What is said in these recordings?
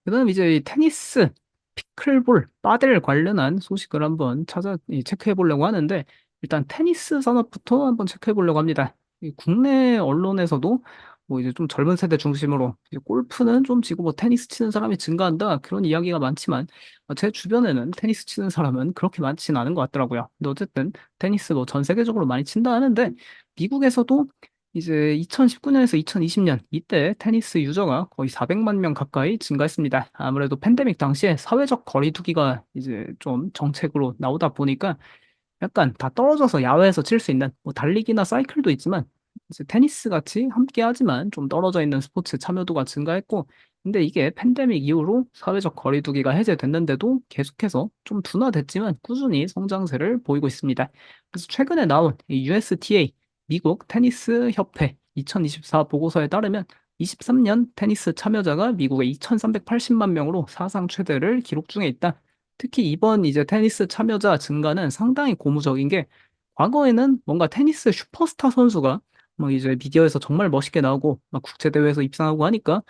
그다음 이제 이 테니스, 피클볼, 빠델 관련한 소식을 한번 체크해 보려고 하는데 일단 테니스 산업부터 한번 체크해 보려고 합니다. 이 국내 언론에서도 뭐 이제 좀 젊은 세대 중심으로 이제 "골프는 좀 지고 뭐 테니스 치는 사람이 증가한다." 그런 이야기가 많지만 제 주변에는 테니스 치는 사람은 그렇게 많진 않은 것 같더라고요. 근데 어쨌든 테니스 뭐 전 세계적으로 많이 친다 하는데 미국에서도 이제 2019년에서 2020년 이때 테니스 유저가 거의 400만 명 가까이 증가했습니다. 아무래도 팬데믹 당시에 사회적 거리 두기가 이제 좀 정책으로 나오다 보니까 약간 다 떨어져서 야외에서 칠 수 있는 뭐 달리기나 사이클도 있지만 이제 테니스 같이 함께 하지만 좀 떨어져 있는 스포츠 참여도가 증가했고 근데 이게 팬데믹 이후로 사회적 거리 두기가 해제됐는데도 계속해서 좀 둔화됐지만 꾸준히 성장세를 보이고 있습니다. 그래서 최근에 나온 이 USTA 미국 테니스 협회 2024 보고서에 따르면 23년 테니스 참여자가 미국의 2,380만 명으로 사상 최대를 기록 중에 있다. 특히 이번 이제 테니스 참여자 증가는 상당히 고무적인 게 과거에는 뭔가 테니스 슈퍼스타 선수가 뭐 이제 미디어에서 정말 멋있게 나오고 막 국제 대회에서 입상하고 하니까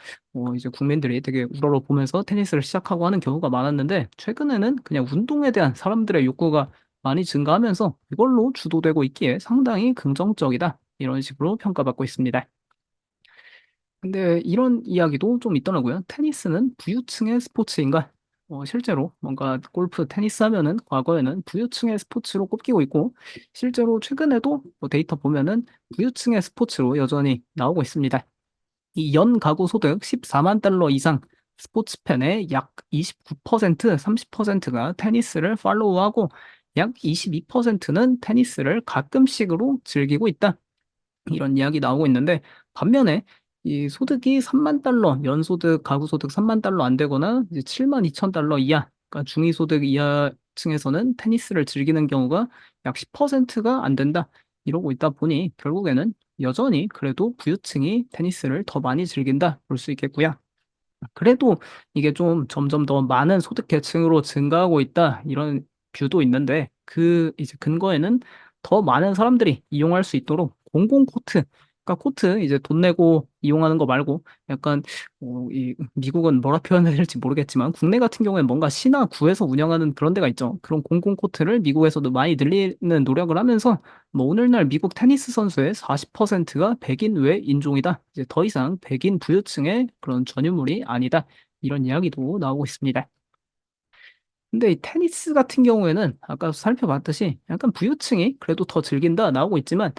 이제 국민들이 되게 우러러 보면서 테니스를 시작하고 하는 경우가 많았는데 최근에는 그냥 운동에 대한 사람들의 욕구가 많이 증가하면서 이걸로 주도되고 있기에 상당히 긍정적이다. 이런 식으로 평가받고 있습니다. 근데 이런 이야기도 좀 있더라고요. "테니스는 부유층의 스포츠인가?" 실제로 뭔가 골프, 테니스 하면은 과거에는 부유층의 스포츠로 꼽히고 있고 실제로 최근에도 뭐 데이터 보면은 부유층의 스포츠로 여전히 나오고 있습니다. 이 연 가구 소득 14만 달러 이상 스포츠 팬의 약 29% 30%가 테니스를 팔로우하고 약 22%는 테니스를 가끔씩으로 즐기고 있다. 이런 이야기 나오고 있는데 반면에 이 소득이 3만 달러 연소득 가구 소득 3만 달러 안 되거나 이제 7만 2천 달러 이하 그러니까 중위 소득 이하 층에서는 테니스를 즐기는 경우가 약 10%가 안 된다. 이러고 있다 보니 결국에는 여전히 그래도 부유층이 테니스를 더 많이 즐긴다 볼 수 있겠고요. 그래도 이게 좀 점점 더 많은 소득 계층으로 증가하고 있다 이런 뷰도 있는데 그 이제 근거에는 더 많은 사람들이 이용할 수 있도록 공공 코트 그러니까 코트 이제 돈 내고 이용하는 거 말고 약간 이 미국은 뭐라 표현해야 될지 모르겠지만 국내 같은 경우에는 뭔가 시나 구에서 운영하는 그런 데가 있죠. 그런 공공 코트를 미국에서도 많이 늘리는 노력을 하면서 뭐 오늘날 미국 테니스 선수의 40%가 백인 외 인종이다. 이제 더 이상 백인 부유층의 그런 전유물이 아니다. 이런 이야기도 나오고 있습니다. 근데 이 테니스 같은 경우에는 아까 살펴봤듯이 약간 부유층이 그래도 더 즐긴다 나오고 있지만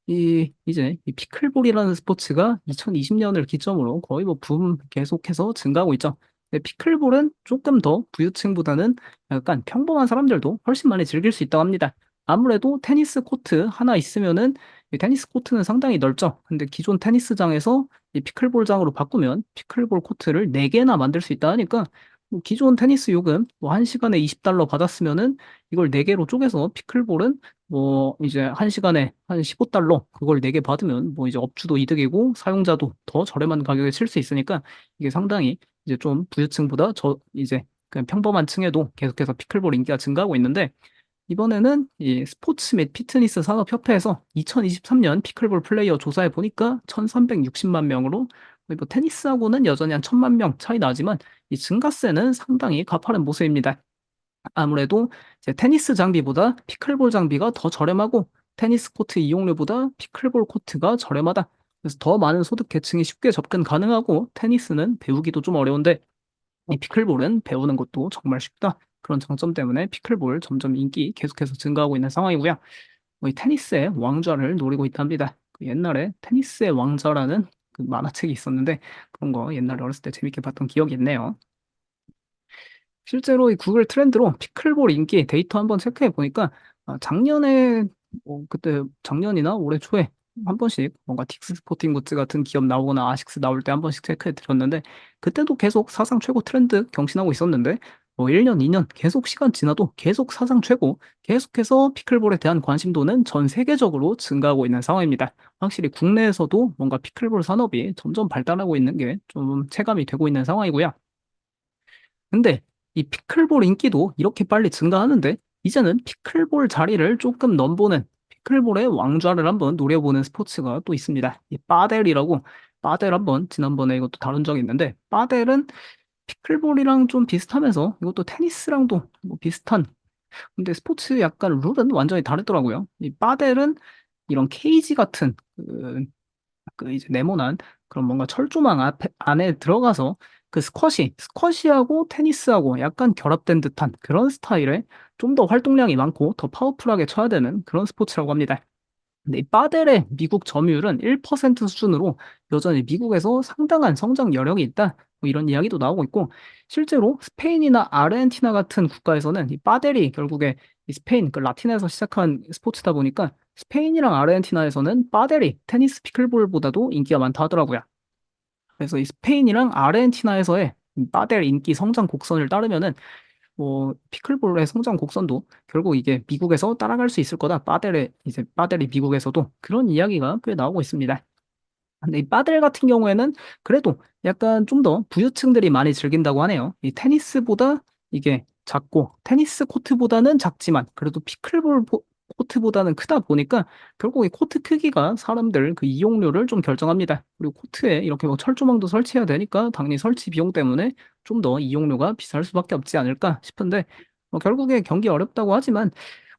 이제 이 피클볼이라는 스포츠가 2020년을 기점으로 거의 뭐 붐 계속해서 증가하고 있죠. 근데 피클볼은 쪼끔 더 부유층보다는 약간 평범한 사람들도 훨씬 많이 즐길 수 있다고 합니다. 아무래도 테니스 코트 하나 있으면은 이 테니스 코트는 상당히 넓죠. 근데 기존 테니스장에서 이 피클볼장으로 바꾸면 피클볼 코트를 4 개나 만들 수 있다 하니까 뭐 기존 테니스 요금 뭐 1 시간에 $20 받았으면은 이걸 4 개로 쪼개서 피클볼은 뭐 이제 1 시간에 한 $15 그걸 4개 받으면 뭐 이제 업주도 이득이고 사용자도 더 저렴한 가격에 칠 수 있으니까 이게 상당히 이제 좀 부유층보다 이제 그냥 평범한 층에도 계속해서 피클볼 인기가 증가하고 있는데 이번에는 이 스포츠 및 피트니스 산업협회에서 2023년 피클볼 플레이어 조사해 보니까 1,360만 명으로 거의 뭐 테니스하고는 여전히 한 1,000만 명 차이 나지만 이 증가세는 상당히 가파른 모습입니다. 아무래도 이제 테니스 장비보다 피클볼 장비가 더 저렴하고 테니스 코트 이용료보다 피클볼 코트가 저렴하다. 그래서 더 많은 소득 계층이 쉽게 접근 가능하고 테니스는 배우기도 좀 어려운데 이 피클볼은 배우는 것도 정말 쉽다. 그런 장점 때문에 피클볼 점점 인기 계속해서 증가하고 있는 상황이고요. 이 테니스의 왕좌를 노리고 있답니다. 그 옛날에 테니스의 왕자라는 그 만화책이 있었는데 그런 거 옛날에 어렸을 때 재밌게 봤던 기억이 있네요. 실제로 이 구글 트렌드로 피클볼 인기 데이터 한번 체크해 보니까 작년에 그때 작년이나 올해 초에 한 번씩 뭔가 딕스 스포팅 굿즈 같은 기업 나오거나 아식스 나올 때 한 번씩 체크해 드렸는데 그때도 계속 사상 최고 트렌드 경신하고 있었는데 뭐 1 년, 2년 계속 시간 지나도 계속 사상 최고 계속해서 피클볼에 대한 관심도는 전 세계적으로 증가하고 있는 상황입니다. 확실히 국내에서도 뭔가 피클볼 산업이 점점 발달하고 있는 게 좀 체감이 되고 있는 상황이고요. 근데 이 피클볼 인기도 이렇게 빨리 증가하는데 이제는 피클볼 자리를 조금 넘보는 피클볼의 왕좌를 한번 노려보는 스포츠가 또 있습니다. 이 빠델이라고 빠델 한번 지난번에 이것도 다룬 적이 있는데 빠델은 피클볼이랑 좀 비슷하면서 이것도 테니스랑도 뭐 비슷한, 근데 스포츠 약간 룰은 완전히 다르더라고요. 이 빠델은 이런 케이지 같은 이제 네모난 그런 뭔가 철조망 앞에 안에 들어가서 그 스쿼시하고 테니스하고 약간 결합된 듯한 그런 스타일의 좀 더 활동량이 많고 더 파워풀하게 쳐야 되는 그런 스포츠라고 합니다. 근데 이 빠델의 미국 점유율은 1% 수준으로 여전히 미국에서 상당한 성장 여력이 있다. 뭐 이런 이야기도 나오고 있고, 실제로 스페인이나 아르헨티나 같은 국가에서는 이 빠델이 결국에 이 스페인 그 라틴에서 시작한 스포츠다 보니까 스페인이랑 아르헨티나에서는 빠델이 테니스 피클볼보다도 인기가 많다 하더라고요. 그래서 이 스페인이랑 아르헨티나에서의 이 빠델 인기 성장 곡선을 따르면은 뭐 피클볼의 성장 곡선도 결국 이게 미국에서 따라갈 수 있을 거다. 빠델이 미국에서도 그런 이야기가 꽤 나오고 있습니다. 근데 이 빠델 같은 경우에는 그래도 약간 좀 더 부유층들이 많이 즐긴다고 하네요. 이 테니스보다 이게 작고 테니스 코트보다는 작지만 그래도 코트보다는 크다 보니까 결국 이 코트 크기가 사람들 그 이용료를 좀 결정합니다. 그리고 코트에 이렇게 뭐 철조망도 설치해야 되니까 당연히 설치 비용 때문에 좀 더 이용료가 비쌀 수밖에 없지 않을까 싶은데, 결국에 경기 어렵다고 하지만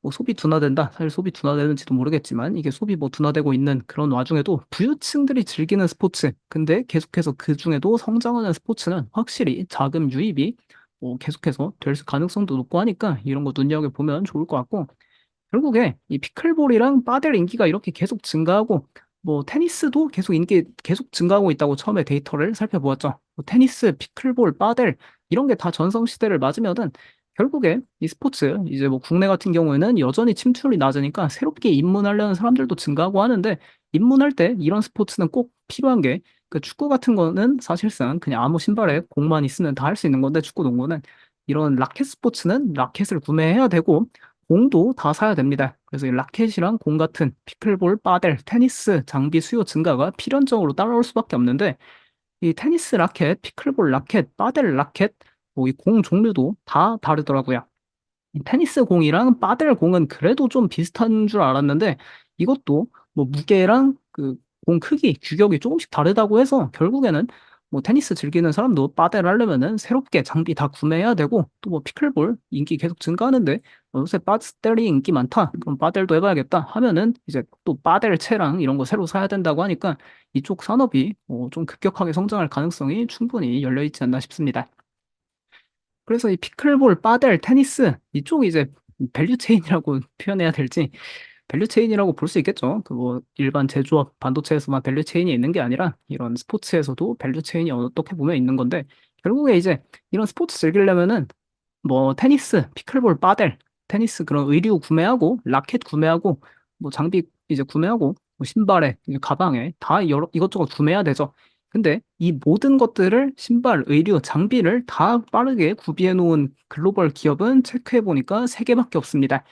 뭐 소비 둔화된다. 사실 소비 둔화되는지도 모르겠지만 이게 소비 뭐 둔화되고 있는 그런 와중에도 부유층들이 즐기는 스포츠, 근데 계속해서 그중에도 성장하는 스포츠는 확실히 자금 유입이 뭐 계속해서 될 가능성도 높고 하니까 이런 거 눈여겨보면 좋을 것 같고, 결국에 이 피클볼이랑 빠델 인기가 이렇게 계속 증가하고 뭐 테니스도 계속 증가하고 있다고 처음에 데이터를 살펴보았죠. 뭐 테니스, 피클볼, 빠델 이런 게 다 전성시대를 맞으면은 결국에 이 스포츠 이제 뭐 국내 같은 경우에는 여전히 침투율이 낮으니까 새롭게 입문하려는 사람들도 증가하고 하는데, 입문할 때 이런 스포츠는 꼭 필요한 게 그 축구 같은 거는 사실상 그냥 아무 신발에 공만 있으면 다 할 수 있는 건데, 축구, 농구는 이런 라켓 스포츠는 라켓을 구매해야 되고 공도 다 사야 됩니다. 그래서 이 라켓이랑 공 같은 피클볼, 빠델, 테니스 장비 수요 증가가 필연적으로 따라올 수밖에 없는데, 이 테니스 라켓, 피클볼 라켓, 빠델 라켓, 뭐 이 공 종류도 다 다르더라고요. 이 테니스 공이랑 빠델 공은 그래도 좀 비슷한 줄 알았는데, 이것도 뭐 무게랑 그 공 크기, 규격이 조금씩 다르다고 해서 결국에는 뭐 테니스 즐기는 사람도 빠델 하려면은 새롭게 장비 다 구매해야 되고, 또 뭐 피클볼 인기 계속 증가하는데 요새 빠델이 인기 많다. 그럼 빠델도 해봐야겠다 하면은 이제 또 빠델 채랑 이런 거 새로 사야 된다고 하니까 이쪽 산업이 좀 급격하게 성장할 가능성이 충분히 열려 있지 않나 싶습니다. 그래서 이 피클볼, 빠델, 테니스 이쪽 이제 밸류 체인이라고 표현해야 될지, 밸류 체인이라고 볼 수 있겠죠. 그 뭐 일반 제조업 반도체에서만 밸류 체인이 있는 게 아니라 이런 스포츠에서도 밸류 체인이 어떻게 보면 있는 건데, 결국에 이제 이런 스포츠 즐기려면은 뭐 테니스, 피클볼, 빠델, 테니스 그런 의류 구매하고 라켓 구매하고 뭐 장비 이제 구매하고 뭐 신발에 이제 가방에 다 여러 이것저것 구매해야 되죠. 근데 이 모든 것들을 신발, 의류, 장비를 다 빠르게 구비해 놓은 글로벌 기업은 체크해 보니까 세 개밖에 없습니다.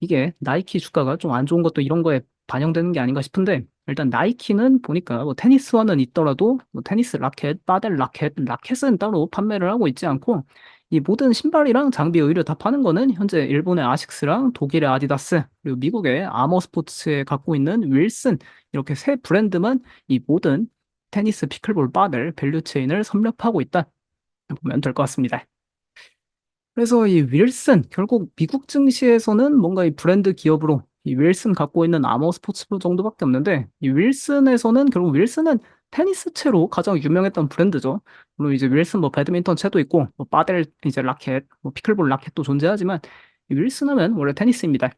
이게 나이키 주가가 좀 안 좋은 것도 이런 거에 반영되는 게 아닌가 싶은데, 일단 나이키는 보니까 뭐 테니스화는 있더라도 뭐 테니스 라켓, 빠델 라켓은 따로 판매를 하고 있지 않고, 이 모든 신발이랑 장비 의류 다 파는 거는 현재 일본의 아식스랑 독일의 아디다스 그리고 미국의 아머 스포츠에 갖고 있는 윌슨, 이렇게 세 브랜드만 이 모든 테니스, 피클볼, 빠델 밸류 체인을 섭렵하고 있다 보면 될 것 같습니다. 그래서 이 윌슨 결국 미국 증시에서는 뭔가 이 브랜드 기업으로 이 윌슨 갖고 있는 아머 스포츠 정도밖에 없는데, 이 윌슨에서는 결국 윌슨은 테니스 채로 가장 유명했던 브랜드죠. 물론 이제 윌슨 뭐 배드민턴 채도 있고 뭐 빠델 이제 라켓, 뭐 피클볼 라켓도 존재하지만 이 윌슨 하면 원래 테니스입니다.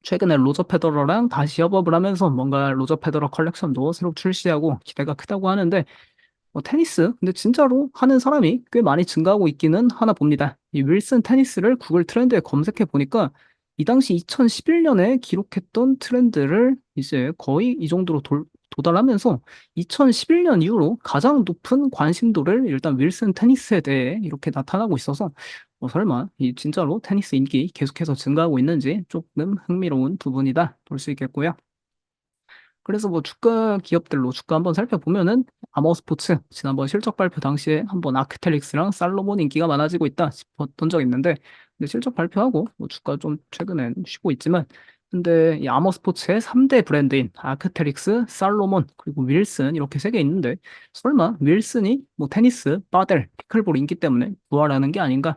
최근에 로저 페더러랑 다시 협업을 하면서 뭔가 로저 페더러 컬렉션도 새로 출시하고 기대가 크다고 하는데, 테니스 근데 진짜로 하는 사람이 꽤 많이 증가하고 있기는 하나 봅니다. 이 윌슨 테니스를 구글 트렌드에 검색해 보니까 이 당시 2011년에 기록했던 트렌드를 이제 거의 이 정도로 도달하면서 2011년 이후로 가장 높은 관심도를 일단 윌슨 테니스에 대해 이렇게 나타나고 있어서 설마 이 진짜로 테니스 인기 계속해서 증가하고 있는지 조금 흥미로운 부분이다 볼 수 있겠고요. 그래서 뭐 주가 기업들로 주가 한번 살펴보면은 아머스포츠 지난번 실적 발표 당시에 한번 아크텔릭스랑 살로몬 인기가 많아지고 있다 싶었던 적이 있는데, 근데 실적 발표하고 뭐 주가 좀 최근엔 쉬고 있지만 근데 이 아머 스포츠의 3대 브랜드인 아크테릭스, 살로몬, 그리고 윌슨 이렇게 세 개 있는데 설마 윌슨이 뭐 테니스, 빠델, 피클볼 인기 때문에 부활하는 게 아닌가?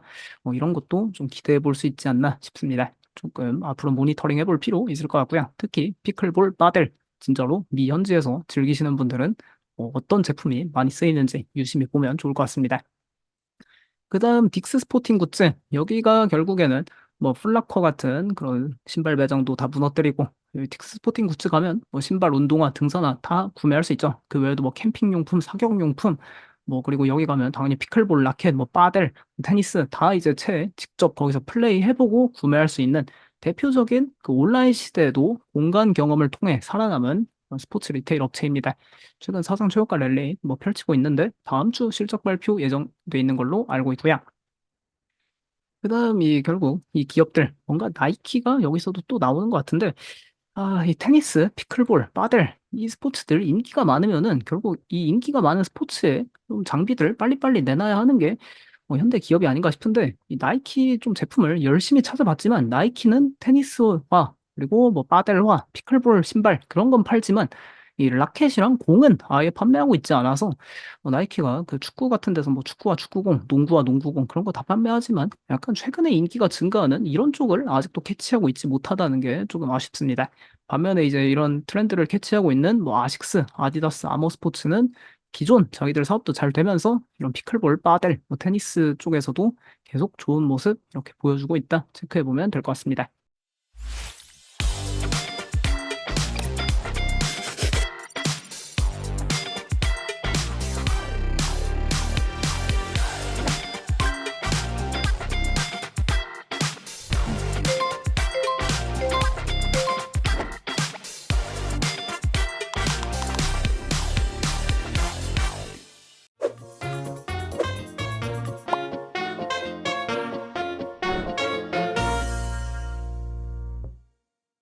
이런 것도 좀 기대해 볼 수 있지 않나 싶습니다. 조금 앞으로 모니터링 해볼 필요 있을 것 같고요. 특히 피클볼, 빠델 진짜로 미 현지에서 즐기시는 분들은 어떤 제품이 많이 쓰이는지 유심히 보면 좋을 것 같습니다. 그다음 딕스 스포팅 굿즈 여기가 결국에는 뭐 플라커 같은 그런 신발 매장도 다 무너뜨리고 여기 딕스 스포팅 굿즈 가면 뭐 신발, 운동화, 등산화 다 구매할 수 있죠. 그 외에도 뭐 캠핑용품, 사격용품 뭐 그리고 여기 가면 당연히 피클볼, 라켓, 뭐 빠델, 테니스 다 이제 채 직접 거기서 플레이 해보고 구매할 수 있는 대표적인 그 온라인 시대에도 공간 경험을 통해 살아남은 그런 스포츠 리테일 업체입니다. 최근 사상 최고가 랠리 뭐 펼치고 있는데 다음 주 실적 발표 예정돼 있는 걸로 알고 있고요. 그다음 이 결국 이 기업들 뭔가 나이키가 여기서도 또 나오는 것 같은데 이 테니스, 피클볼, 빠델 이 스포츠들 인기가 많으면은 결국 이 인기가 많은 스포츠에 좀 장비들 빨리빨리 내놔야 하는 게 현대 기업이 아닌가 싶은데 이 나이키 좀 제품을 열심히 찾아봤지만 나이키는 테니스화 그리고 뭐 빠델화, 피클볼 신발 그런 건 팔지만 이 라켓이랑 공은 아예 판매하고 있지 않아서 나이키가 그 축구 같은 데서 뭐 축구와 축구공, 농구와 농구공 그런 거 다 판매하지만 약간 최근에 인기가 증가하는 이런 쪽을 아직도 캐치하고 있지 못하다는 게 조금 아쉽습니다. 반면에 이제 이런 트렌드를 캐치하고 있는 뭐 아식스, 아디다스, 아머스포츠는 기존 자기들 사업도 잘 되면서 이런 피클볼, 빠델, 뭐 테니스 쪽에서도 계속 좋은 모습 이렇게 보여주고 있다. 체크해 보면 될 것 같습니다.